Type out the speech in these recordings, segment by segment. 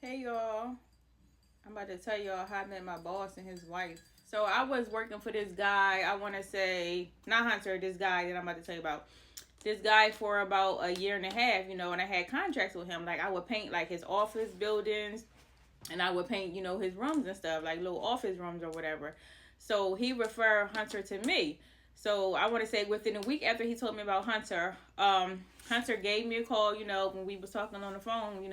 Hey y'all, I'm about to tell y'all how I met my boss and his wife. So I was working for this guy, I want to say, not Hunter, this guy that I'm about to tell you about. This guy for about a year and a half, and I had contracts with him. Like I would paint like his office buildings and I would paint, his rooms and stuff, like little office rooms or whatever. So he referred Hunter to me. So I want to say within a week after he told me about Hunter, Hunter gave me a call, when we was talking on the phone,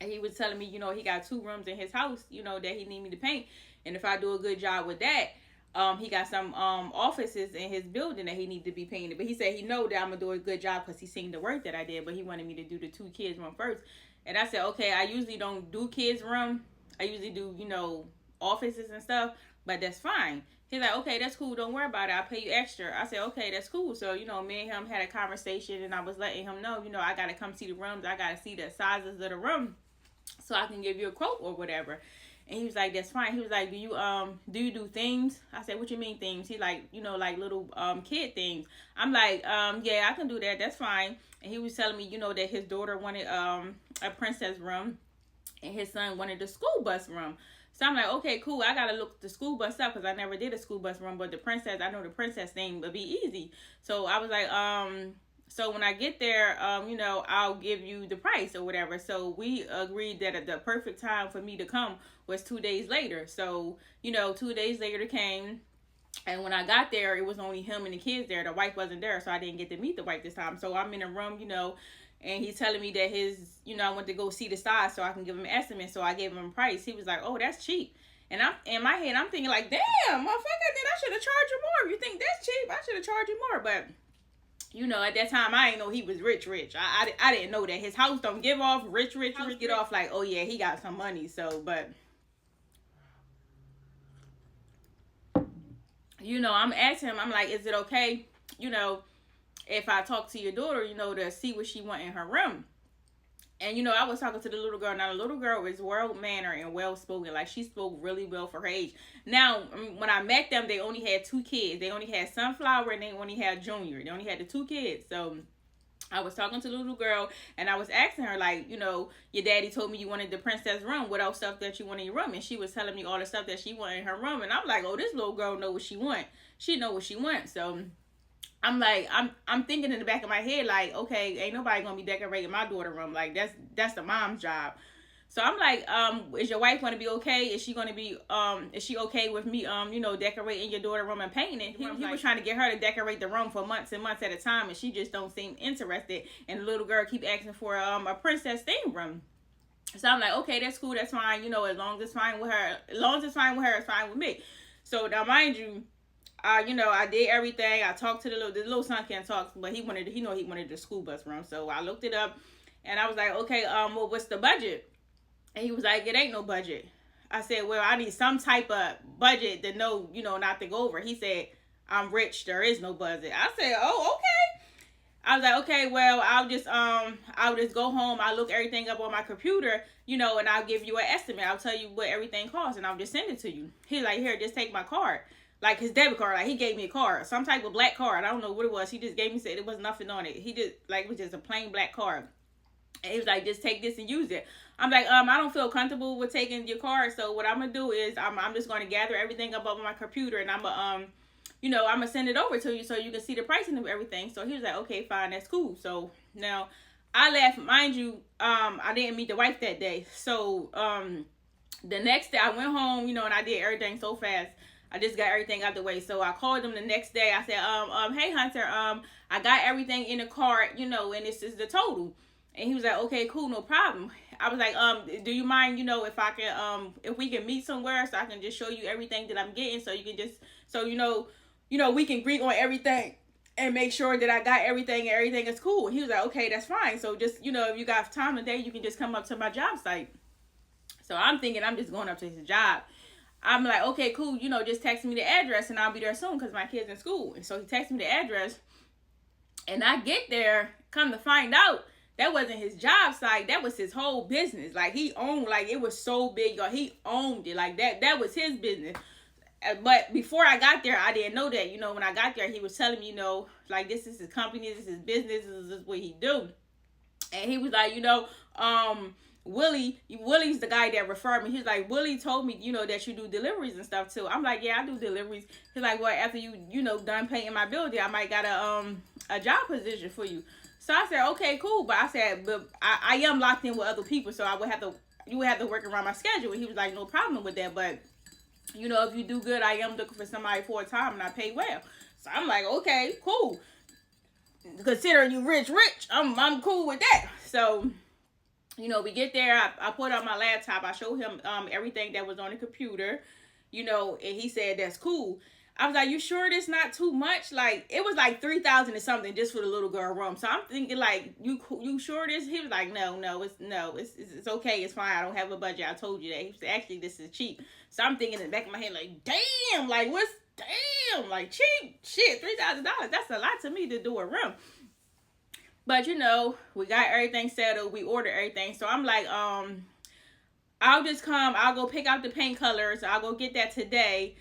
and he was telling me, he got 2 rooms in his house, that he need me to paint. And if I do a good job with that, he got some offices in his building that he need to be painted. But he said he know that I'm gonna do a good job because he seen the work that I did. But he wanted me to do the 2 kids room first. And I said, okay, I usually don't do kids room. I usually do, offices and stuff. But that's fine. He's like, okay, that's cool. Don't worry about it. I'll pay you extra. I said, okay, that's cool. So, me and him had a conversation and I was letting him know, I got to come see the rooms. I got to see the sizes of the room so I can give you a quote or whatever. And he was like, that's fine. He was like, do you do themes? I said, what you mean themes? He like, like little kid themes. I'm like, yeah, I can do that. That's fine. And he was telling me, that his daughter wanted a princess room and his son wanted the school bus room. So I'm like, okay, cool. I gotta look the school bus up because I never did a school bus room, but the princess, I know the princess thing would be easy. So I was like, so when I get there, I'll give you the price or whatever. So we agreed that the perfect time for me to come was 2 days later. So, 2 days later came. And when I got there, it was only him and the kids there. The wife wasn't there, so I didn't get to meet the wife this time. So I'm in a room, and he's telling me that I went to go see the size so I can give him an estimate. So I gave him a price. He was like, oh, that's cheap. And I'm in my head, I'm thinking like, damn, motherfucker, then I should have charged you more. If you think that's cheap, I should have charged you more. But at that time, I didn't know he was rich. I didn't know that his house don't give off rich. Get off like, oh yeah, he got some money. So, but I'm asking him. I'm like, is it okay, if I talk to your daughter, to see what she want in her room? And I was talking to the little girl. Now the little girl is well mannered and well spoken. Like she spoke really well for her age. Now when I met them, they only had 2 kids. They only had Sunflower and they only had Junior. They only had the 2 kids. So I was talking to the little girl and I was asking her like, your daddy told me you wanted the princess room. What else stuff that you want in your room? And she was telling me all the stuff that she wanted in her room. And I'm like, oh, this little girl know what she want. She know what she wants. So I'm like, I'm thinking in the back of my head, like, okay, ain't nobody gonna be decorating my daughter room. Like that's the mom's job. So I'm like, is your wife gonna be okay? Is she gonna be is she okay with me decorating your daughter room and painting it? He was trying to get her to decorate the room for months and months at a time, and she just don't seem interested. And the little girl keep asking for a princess theme room. So I'm like, okay, that's cool, that's fine. As long as it's fine with her, it's fine with me. So now, mind you, I did everything. I talked to the little son can't talk, but he wanted the school bus room. So I looked it up, and I was like, okay, well, what's the budget? And he was like, it ain't no budget. I said, well, I need some type of budget to know, not to go over. He said, I'm rich. There is no budget. I said, oh, okay. I was like, okay, well, I'll just go home. I'll look everything up on my computer, and I'll give you an estimate. I'll tell you what everything costs, and I'll just send it to you. He's like, here, just take my card. Like his debit card, like he gave me a card, some type of black card. I don't know what it was. He just gave me, said it was nothing on it. He just like it was just a plain black card. And he was like, just take this and use it. I'm like, I don't feel comfortable with taking your card. So what I'm gonna do is I'm just gonna gather everything up on my computer and I'm gonna send it over to you so you can see the pricing of everything. So he was like, okay, fine, that's cool. So now I left, mind you, I didn't meet the wife that day. So the next day I went home, and I did everything so fast. I just got everything out the way. So I called him the next day. I said, hey Hunter, I got everything in the cart, and this is the total. And he was like, okay, cool, no problem. I was like, do you mind, if I can, if we can meet somewhere so I can just show you everything that I'm getting, so you can just, so we can agree on everything and make sure that I got everything and everything is cool. And he was like, okay, that's fine. So just, if you got time today, you can just come up to my job site. So I'm thinking I'm just going up to his job. I'm like, okay, cool, just text me the address and I'll be there soon because my kid's in school. And so he texted me the address and I get there, come to find out, that wasn't his job site. That was his whole business. Like he owned, like it was so big, y'all. He owned it. Like that was his business. But before I got there, I didn't know that. When I got there, he was telling me, like this is his company, this is his business, this is what he do. And he was like, Willie's the guy that referred me. He's like, Willie told me, that you do deliveries and stuff too. I'm like, yeah, I do deliveries. He's like, well, after done painting my building, I might got a job position for you. So I said, okay, cool. But I said, but I am locked in with other people, so you would have to work around my schedule. And he was like, no problem with that. But, if you do good, I am looking for somebody for a time and I pay well. So I'm like, okay, cool. Considering you rich, I'm cool with that. So, we get there. I put on my laptop. I showed him everything that was on the computer, and he said, that's cool. I was like, you sure this not too much? Like, it was like $3,000 or something just for the little girl room. So I'm thinking, like, you sure this? He was like, no, it's okay, it's fine. I don't have a budget. I told you that. He said, actually, this is cheap. So I'm thinking in the back of my head, like, damn, like, like, cheap shit, $3,000. That's a lot to me to do a room. But we got everything settled. We ordered everything. So I'm like, I'll go pick out the paint colors. I'll go get that today.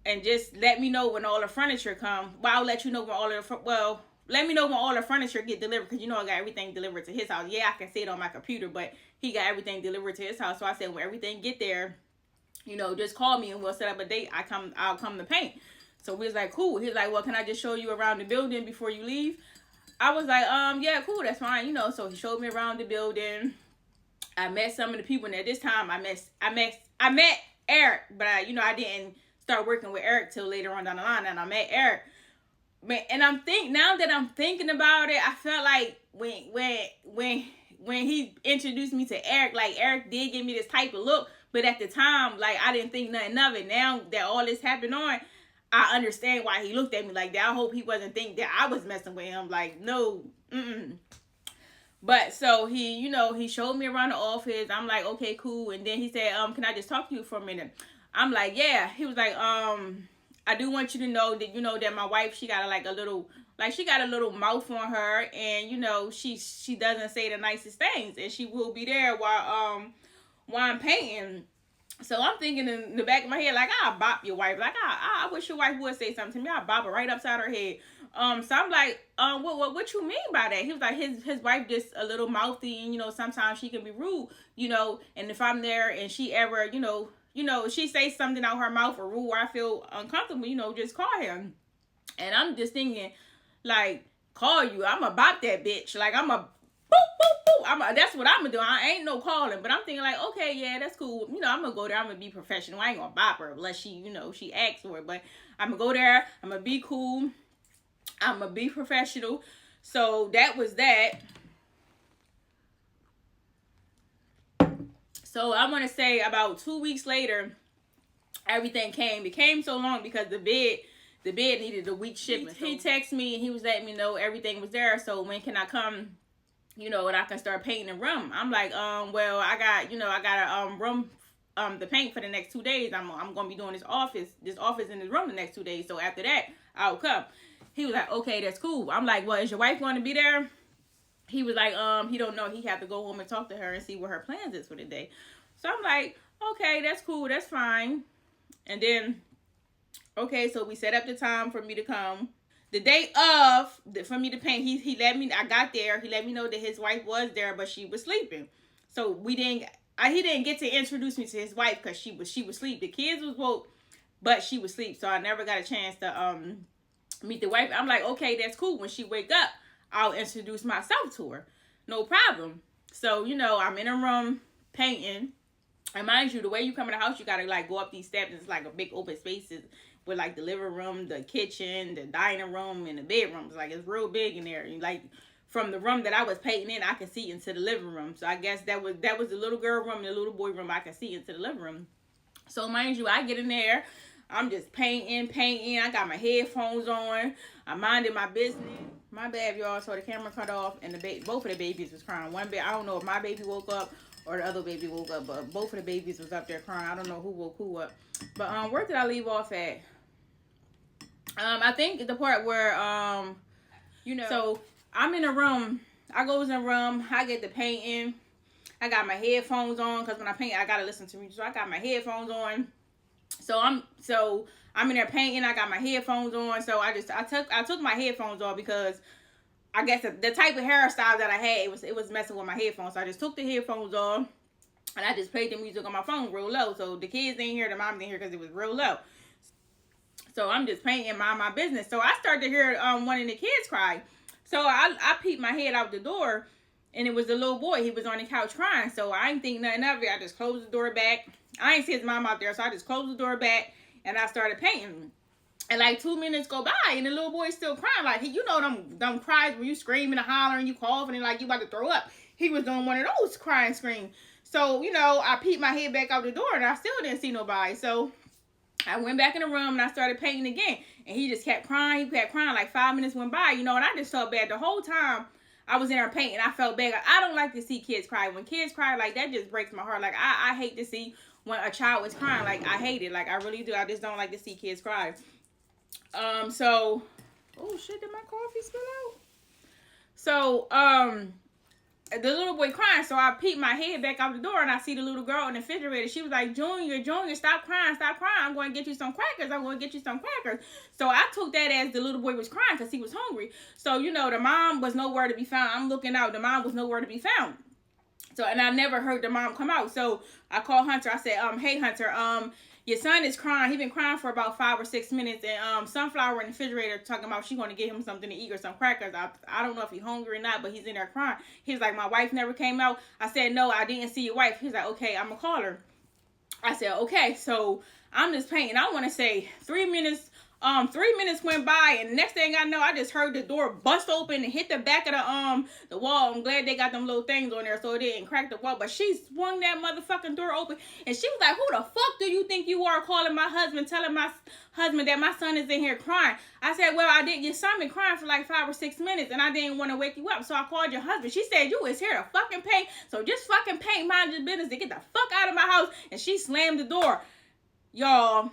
And just let me know when all the furniture come. Well, I'll let you know when let me know when all the furniture get delivered. Because I got everything delivered to his house. Yeah, I can see it on my computer. But he got everything delivered to his house. So I said, when everything get there, just call me and we'll set up a date. I'll come to paint. So we was like, cool. He's like, well, can I just show you around the building before you leave? I was like, yeah, cool, that's fine, So he showed me around the building. I met some of the people, and at this time, I met Eric, but I didn't start working with Eric till later on down the line, and I met Eric. And now that I'm thinking about it, I felt like when he introduced me to Eric, like Eric did give me this type of look, but at the time, like I didn't think nothing of it. Now that all this happened I understand why he looked at me like that. I hope he wasn't thinking that I was messing with him. Like, no. But so he, he showed me around the office. I'm like, okay, cool. And then he said, can I just talk to you for a minute? I'm like, yeah. He was like, I do want you to know that, that my wife, she got a little mouth on her. And, she doesn't say the nicest things. And she will be there while I'm painting. So I'm thinking in the back of my head, like, I'll bop your wife. Like, I wish your wife would say something to me. I'll bop her right upside her head. So I'm like, what you mean by that? He was like, his wife just a little mouthy, and, sometimes she can be rude, and if I'm there and she ever, she says something out her mouth or rude where I feel uncomfortable, just call him. And I'm just thinking, like, call you. I'm going to bop that bitch. Like, I'm a boop, boop, boop. That's what I'm gonna do. I ain't no calling, but I'm thinking like, okay, yeah, that's cool. I'm gonna go there. I'm gonna be professional. I ain't gonna bop her unless she, she asks for it. But I'm gonna go there. I'm gonna be cool. I'm gonna be professional. So that was that. So I want to say about 2 weeks later, everything came. It came so long because the bed needed a week shipment. He texted me and he was letting me know everything was there. So when can I come? And I can start painting the room. I'm like, well, I got a room to paint for the next 2 days. I'm gonna be doing this office in this room the next 2 days. So after that, I'll come. He was like, okay, that's cool. I'm like, well, is your wife going to be there? He was like, he don't know. He had to go home and talk to her and see what her plans is for the day. So I'm like, okay, that's cool, that's fine. And then, okay, so we set up the time for me to come. The day for me to paint, he let me, I got there, he let me know that his wife was there, but she was sleeping. So he didn't get to introduce me to his wife because she was asleep. The kids was woke, but she was asleep. So I never got a chance to meet the wife. I'm like, okay, that's cool. When she wake up, I'll introduce myself to her. No problem. So, I'm in a room painting. And mind you, the way you come in the house, you gotta like go up these steps. It's like a big open spaces with like the living room, the kitchen, the dining room, and the bedrooms. Like it's real big in there. And like from the room that I was painting in, I could see into the living room. So I guess that was the little girl room and the little boy room. I could see into the living room. So mind you, I get in there. I'm just painting. I got my headphones on. I'm minding my business. My bad, y'all. So the camera cut off, and both of the babies was crying. I don't know if my baby woke up or the other baby woke up, but both of the babies was up there crying. I don't know who woke who up. But where did I leave off at? I think the part where so I'm in a room. I goes in a room. I get the painting. I got my headphones on because when I paint, I gotta listen to music. So I got my headphones on. So I'm in there painting. I got my headphones on. So I took my headphones off because I guess the type of hairstyle that I had, it was messing with my headphones. So I just took the headphones off. And I just played the music on my phone real low. So the kids didn't hear, the mom didn't hear because it was real low. So I'm just playing mind my business. So I started to hear one of the kids cry. So I peeped my head out the door, and it was the little boy. He was on the couch crying. So I ain't think nothing of it. I just closed the door back. I ain't see his mom out there, so I just closed the door back, and I started painting. And like 2 minutes go by, and the little boy's still crying. Like, you know them cries when you screaming and hollering, you coughing, and like you about to throw up. He was doing one of those crying screams. So, I peeped my head back out the door, and I still didn't see nobody. So I went back in the room, and I started painting again. And he just kept crying. He kept crying. Like 5 minutes went by, and I just felt bad. The whole time I was in there painting, I felt bad. I don't like to see kids cry. When kids cry, like, that just breaks my heart. Like, I hate to see when a child is crying. Like, I hate it. Like, I really do. I just don't like to see kids cry. So, oh shit, did my coffee spill out? So, the little boy crying, so I peeked my head back out the door, and I see the little girl in the refrigerator. She was like, Junior, stop crying. I'm going to get you some crackers. So I took that as the little boy was crying because he was hungry. So, the mom was nowhere to be found. I'm looking out. The mom was nowhere to be found. So, and I never heard the mom come out. So I called Hunter. I said, hey, Hunter, your son is crying. He been crying for about 5 or 6 minutes. And Sunflower in the refrigerator talking about she going to get him something to eat or some crackers. I don't know if he's hungry or not, but he's in there crying. He's like, my wife never came out. I said, no, I didn't see your wife. He's like, okay, I'm going to call her. I said, okay. So I'm just painting. I want to say 3 minutes. 3 minutes went by, and next thing I know, I just heard the door bust open and hit the back of the wall. I'm glad they got them little things on there so it didn't crack the wall. But she swung that motherfucking door open, and she was like, "Who the fuck do you think you are, calling my husband, telling my husband that my son is in here crying?" I said, "Well, I did. Your son been crying for like 5 or 6 minutes, and I didn't want to wake you up, so I called your husband." She said, "You is here to fucking paint, so just fucking paint, mind your business, to get the fuck out of my house." And she slammed the door, y'all.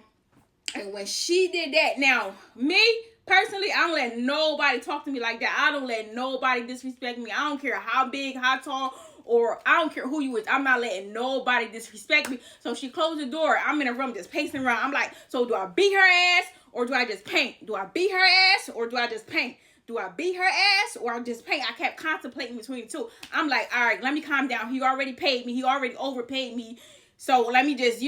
And when she did that, now, me, personally, I don't let nobody talk to me like that. I don't let nobody disrespect me. I don't care how big, how tall, or I don't care who you is. I'm not letting nobody disrespect me. So she closed the door. I'm in a room just pacing around. I'm like, so do I beat her ass or do I just paint? Do I beat her ass or do I just paint? Do I beat her ass or I just paint? I kept contemplating between the two. I'm like, all right, let me calm down. He already paid me. He already overpaid me. So let me just,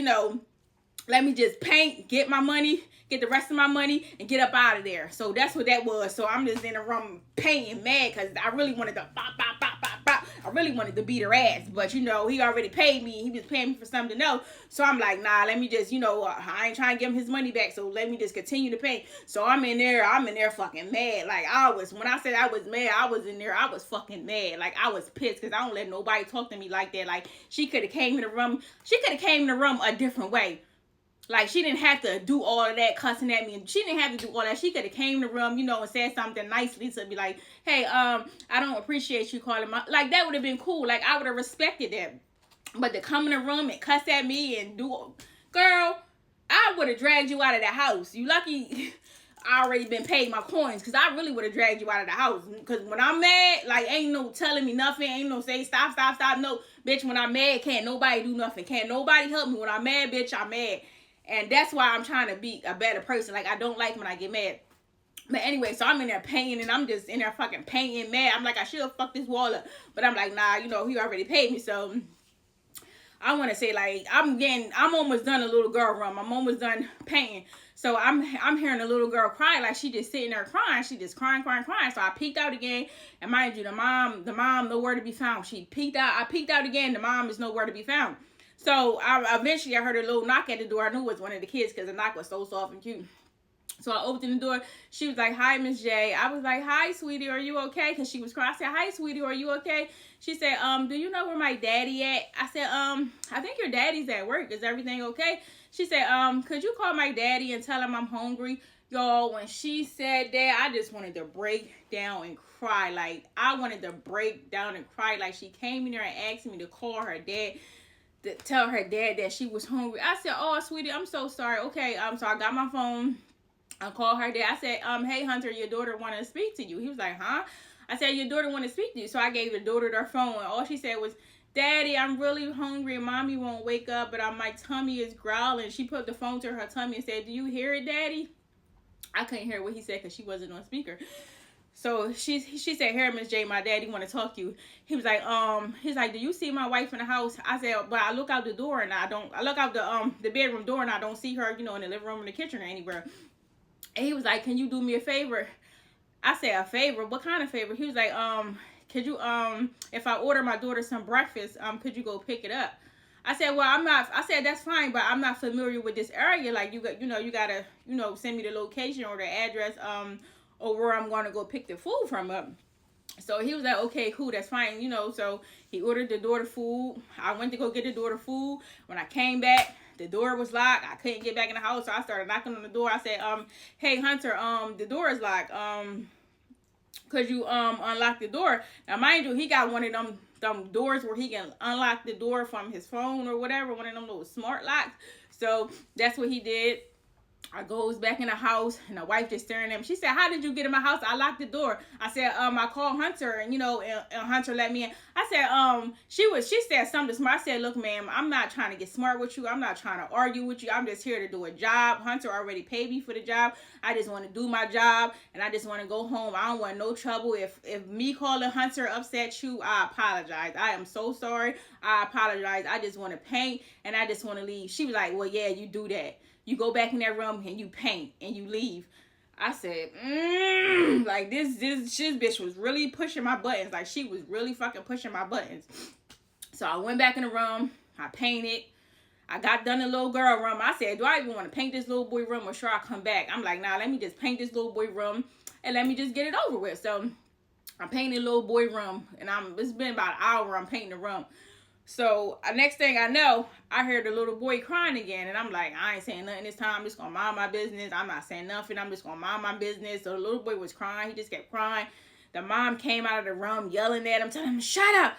let me just paint, get my money, get the rest of my money, and get up out of there. So that's what that was. So I'm just in the room painting mad because I really wanted to I really wanted to beat her ass. But, he already paid me. He was paying me for something else. So I'm like, nah, let me just, I ain't trying to give him his money back. So let me just continue to paint. So I'm in there fucking mad. Like, when I said I was mad, I was in there. I was fucking mad. Like, I was pissed because I don't let nobody talk to me like that. Like, she could have came in the room. She could have came in the room a different way. Like, she didn't have to do all of that cussing at me. And she didn't have to do all that. She could have came in the room, and said something nicely to be like, hey, I don't appreciate you calling my... Like, that would have been cool. Like, I would have respected that. But to come in the room and cuss at me and do... Girl, I would have dragged you out of the house. You lucky I already been paid my coins. Because I really would have dragged you out of the house. Because when I'm mad, like, ain't no telling me nothing. Ain't no say, stop. No, bitch, when I'm mad, can't nobody do nothing. Can't nobody help me. When I'm mad, bitch, I'm mad. And that's why I'm trying to be a better person. Like, I don't like when I get mad. But anyway, so I'm in there painting, and I'm just in there fucking painting mad. I'm like, I should have fucked this wall up. But I'm like, nah, he already paid me. So I want to say, like, I'm almost done a little girl room. I'm almost done painting. So I'm hearing a little girl cry, like she just sitting there crying. She just crying. So I peeked out again, and mind you, the mom nowhere to be found. I peeked out again. The mom is nowhere to be found. So eventually I heard a little knock at the door. I knew it was one of the kids because the knock was so soft and cute. So I opened the door. She was like, "Hi, Miss J." I was like, "Hi, sweetie, are you okay?" Because she was crying. I said, "Hi, sweetie, are you okay?" She said, "Do you know where my daddy at?" I said, "I think your daddy's at work. Is everything okay?" She said, "Could you call my daddy and tell him I'm hungry?" Y'all, when she said that, I just wanted to break down and cry. Like, I wanted to break down and cry. Like, she came in there and asked me to call her dad. To tell her dad that she was hungry. I said, "Oh, sweetie, I'm so sorry." Okay, so I got my phone. I called her dad. I said, "Hey, Hunter, your daughter want to speak to you." He was like, "Huh?" I said, "Your daughter want to speak to you." So I gave the daughter their phone, and all she said was, "Daddy, I'm really hungry, and Mommy won't wake up, but my tummy is growling." She put the phone to her tummy and said, "Do you hear it, Daddy?" I couldn't hear what he said because she wasn't on speaker. So she said, "Here, Miss J, my daddy want to talk to you." He was like, he's like, "Do you see my wife in the house?" I said, "But I look out the door and I don't. I look out the bedroom door and I don't see her, in the living room, in the kitchen, or anywhere." And he was like, "Can you do me a favor?" I said, "A favor? What kind of favor?" He was like, "Could you if I order my daughter some breakfast, could you go pick it up?" I said, "Well, I'm not." I said, "That's fine, but I'm not familiar with this area. Like, you gotta, send me the location or the address, or where I'm gonna go pick the food from up." So he was like, "Okay, cool, that's fine." So he ordered the daughter food. I went to go get the daughter food. When I came back, the door was locked. I couldn't get back in the house, so I started knocking on the door. I said, "Hey, Hunter, the door is locked. Could you unlock the door?" Now, mind you, he got one of them doors where he can unlock the door from his phone or whatever, one of them little smart locks. So that's what he did. I goes back in the house and the wife just staring at me. She said, "How did you get in my house?" I locked the door. I said, I called Hunter and Hunter let me in. I said, she said something smart. I said, "Look, ma'am, I'm not trying to get smart with you. I'm not trying to argue with you. I'm just here to do a job. Hunter already paid me for the job. I just want to do my job and I just want to go home. I don't want no trouble. If me calling Hunter upset you, I apologize. I am so sorry. I apologize. I just want to paint and I just want to leave." She was like, "Well, yeah, you do that. You go back in that room and you paint and you leave." I said, like this bitch was really pushing my buttons. Like, she was really fucking pushing my buttons. So I went back in the room. I painted. I got done the little girl room. I said, "Do I even want to paint this little boy room or should I come back?" I'm like, "Nah, let me just paint this little boy room and let me just get it over with." So I painted little boy room and it's been about an hour I'm painting the room. So next thing I know, I heard the little boy crying again. And I'm like, I ain't saying nothing this time. I'm just going to mind my business. I'm not saying nothing. I'm just going to mind my business. So the little boy was crying. He just kept crying. The mom came out of the room yelling at him, telling him, shut up,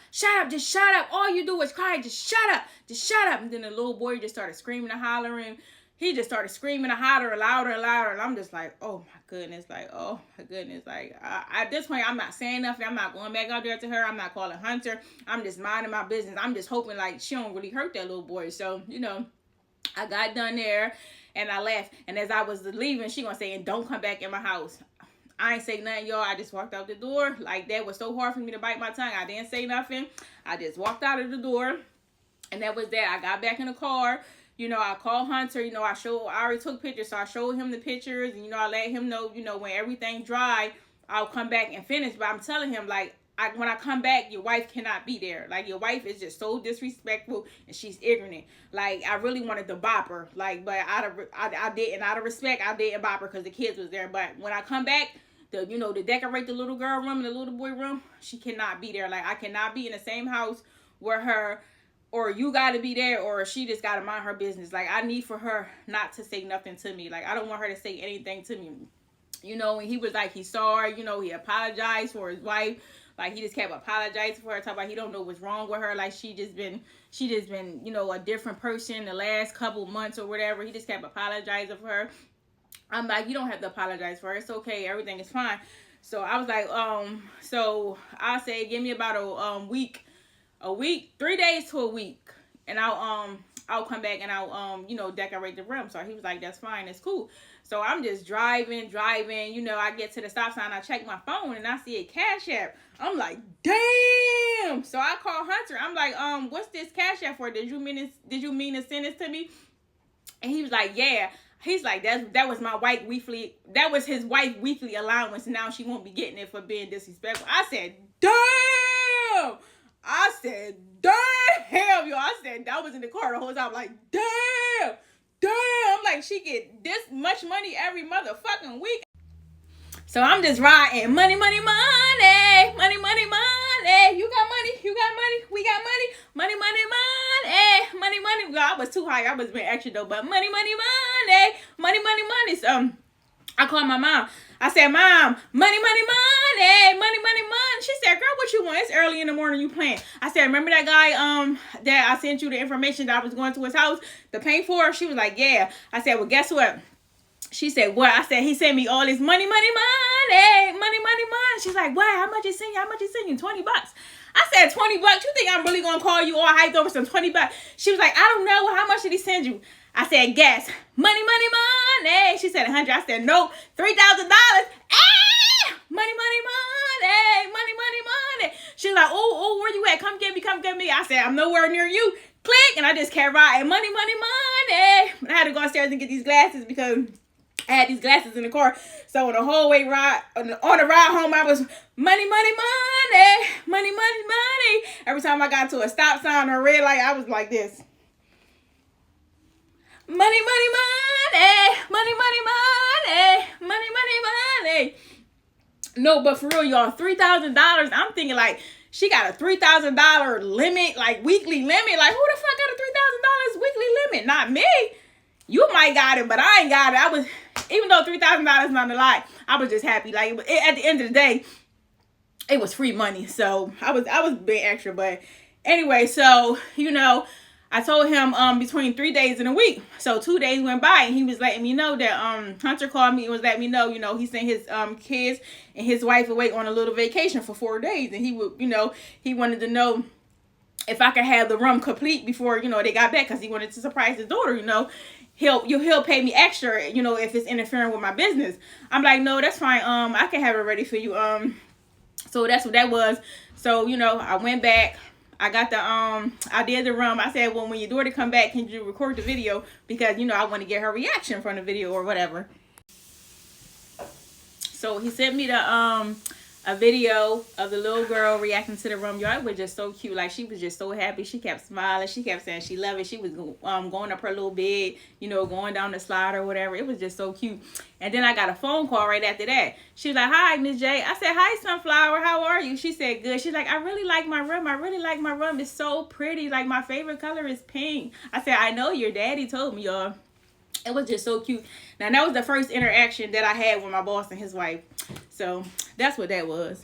just shut up. All you do is cry. Just shut up. And then the little boy just started screaming and hollering. He just started screaming and hollering louder and louder. And I'm just like, oh my goodness. Like, oh my goodness. Like, at this point, I'm not saying nothing. I'm not going back out there to her. I'm not calling Hunter. I'm just minding my business. I'm just hoping like she don't really hurt that little boy. So, I got done there and I left. And as I was leaving, she gonna say, "And don't come back in my house." I ain't say nothing, y'all. I just walked out the door. Like, that was so hard for me to bite my tongue. I didn't say nothing. I just walked out of the door. And that was that. I got back in the car. I called Hunter, I already took pictures, so I showed him the pictures, and, I let him know, when everything dry, I'll come back and finish. But I'm telling him, like, when I come back, your wife cannot be there. Like, your wife is just so disrespectful, and she's ignorant. Like, I really wanted to bop her, like, but I didn't. Out of respect, I didn't bop her because the kids was there. But when I come back, to decorate the little girl room and the little boy room, she cannot be there. Like, I cannot be in the same house with her. Or you got to be there, or she just got to mind her business. Like, I need for her not to say nothing to me. Like, I don't want her to say anything to me. And he was like, he's sorry. He apologized for his wife. Like, he just kept apologizing for her. Talking about he don't know what's wrong with her. Like, she just been, a different person the last couple months or whatever. He just kept apologizing for her. I'm like, you don't have to apologize for her. It's okay. Everything is fine. So I was like, so I say, give me about a week, 3 days to a week, and I'll come back and I'll decorate the room. So he was like, "That's fine, it's cool." So I'm just driving. I get to the stop sign, I check my phone and I see a Cash App. I'm like, damn. So I call Hunter. I'm like, what's this Cash App for? Did you mean to send this to me? And he was like, yeah. He's like, that was my wife weekly. That was his wife weekly allowance. Now she won't be getting it for being disrespectful. I said, damn. Yo. I said, I was in the car the whole time. I'm like, damn. I'm like, she get this much money every motherfucking week. So I'm just riding. Money. You got money. We got money. Money. Well, I was too high. I was being extra though. But money. So I called my mom. I said, "Mom, money. She said, "Girl, what you want? It's early in the morning. You playing?" I said, "Remember that guy that I sent you the information that I was going to his house to pay for?" She was like, "Yeah." I said, "Well, guess what?" She said, "What?" I said, "He sent me all this money. She's like, "What? How much he sent you? $20. I said, $20? You think I'm really gonna call you all hyped over some $20? She was like, "I don't know. How much did he send you?" I said, "Guess." Money. She said, 100. I said, "Nope. $3,000. Money. me? I said, I'm nowhere near you. Click. And I just kept riding. Money, money, money. And I had to go upstairs and get these glasses because I had these glasses in the car. So on the whole way ride, on the ride home, I was money, money, money, money, money, money. Every time I got to a stop sign or a red light, I was like this. Money, money, money, money, money, money, money, money, money. No, but for real, y'all, $3,000. I'm thinking like she got a $3,000 limit, like weekly limit. Like who the fuck got a $3,000 weekly limit? Not me. You might got it, but I ain't got it. I was, even though $3,000 is not a lot, I was just happy. Like at the end of the day, it was free money, so I was being extra. But anyway, so you know, I told him between 3 days and a week. So 2 days went by and he was letting me know that Hunter called me and was letting me know, you know, he sent his kids and his wife away on a little vacation for 4 days, and he would, you know, he wanted to know if I could have the room complete before, you know, they got back, because he wanted to surprise his daughter, you know. He'll pay me extra, you know, if it's interfering with my business. I'm like, no, that's fine. I can have it ready for you. So that's what that was. So, you know, I went back. I got the I did the room. I said, well, when your daughter come back, can you record the video? Because, you know, I want to get her reaction from the video or whatever. So he sent me the a video of the little girl reacting to the room. Y'all, it was just so cute. Like, she was just so happy. She kept smiling. She kept saying she loved it. She was going up her little bed, you know, going down the slide or whatever. It was just so cute. And then I got a phone call right after that. She was like, hi, Miss J. I said, hi, Sunflower. How are you? She said, good. She's like, I really like my room. I really like my room. It's so pretty. Like, my favorite color is pink. I said, I know, your daddy told me, y'all. It was just so cute. Now, that was the first interaction that I had with my boss and his wife. So, that's what that was.